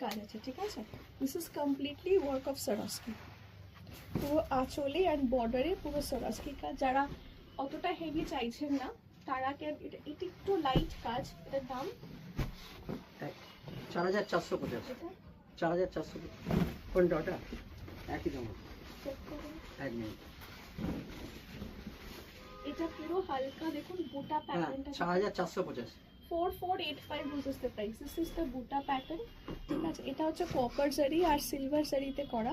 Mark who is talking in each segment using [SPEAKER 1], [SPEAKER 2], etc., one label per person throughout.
[SPEAKER 1] কাজ আছে, ঠিক আছে। This is completely work of সরাস্কি, পুরো আঁচলে অ্যান্ড বর্ডারে পুরো সরাস্কি কাজ। যারা অতটা হেভি চাইছেন না তারা এটা একটু লাইট কাজ। এটার দাম
[SPEAKER 2] 4450।
[SPEAKER 1] এটা
[SPEAKER 2] 4450 কোনটা? ওটা একই দাম।
[SPEAKER 1] চেক করুন।
[SPEAKER 2] এক মিনিট।
[SPEAKER 1] এটা পুরো হালকা দেখুন বুটা
[SPEAKER 2] হ্যাঁ,
[SPEAKER 1] প্যাটার্নটা
[SPEAKER 2] 4450।
[SPEAKER 1] 4485 this is the price. This is the বুটা প্যাটার্ন, ঠিক আছে। এটা হচ্ছে কপার জারি আর সিলভার জারিতে করা,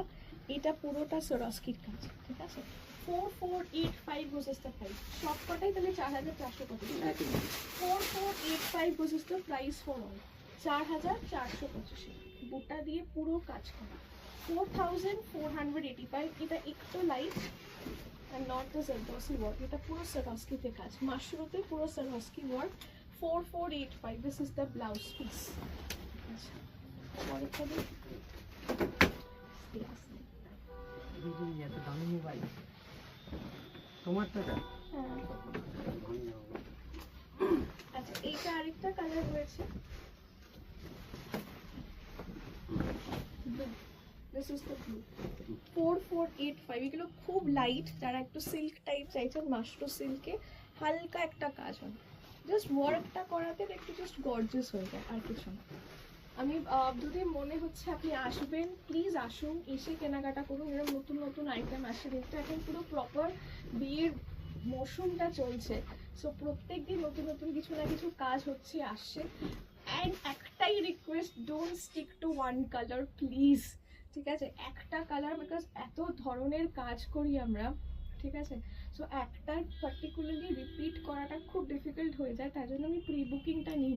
[SPEAKER 1] এটা পুরোটা সরাস্কির কাজ, ঠিক আছে। 4485 this is the price. সব কটাই তাহলে 4425।
[SPEAKER 2] একই দাম।
[SPEAKER 1] 4485 this is the price for all. 4425 বুটা দিয়ে পুরো কাজ করা। 4485 এটা একটু light and not the Zardosi work. এটা পুরো সরাস্কিতে কাজ, মাশরুতে পুরো সরাস্কি work. 4485 this is the blouse piece. আচ্ছা, পরেরটা দিই।
[SPEAKER 2] দিদি এত দামি মোবাইল তোমার তো?
[SPEAKER 1] হ্যাঁ, আচ্ছা এইটা আরেকটা কালার রয়েছে, this is the blue. 4485 এগুলো খুব লাইট, যারা একটু সিল্ক টাইপ চাইছেন, মাশরু সিল্কে হালকা একটা কাজ হয়, জাস্ট ওয়ার্কটা করাতে একটু জাস্ট গর্জিয়াস হয়ে যায়, আর কিছু না। আমি যদি মনে হচ্ছে আপনি আসবেন, প্লিজ আসুন, এসে কেনাকাটা করুন। এরকম নতুন নতুন আইটেম আসছে, দেখতে এখন পুরো প্রপার বিয়ের মৌসুমটা চলছে, সো প্রত্যেক দিন নতুন নতুন কিছু না কিছু কাজ হচ্ছে, আসছে। অ্যান্ড একটাই request, don't stick to one colour please, ঠিক আছে। একটা কালার, বিকজ এত ধরনের কাজ করি আমরা, ঠিক আছে। সো একটা পার্টিকুলারলি রিপিট করাটা খুব ডিফিকাল্ট হয়ে যায়, তাই জন্য আমি প্রি বুকিংটা নিই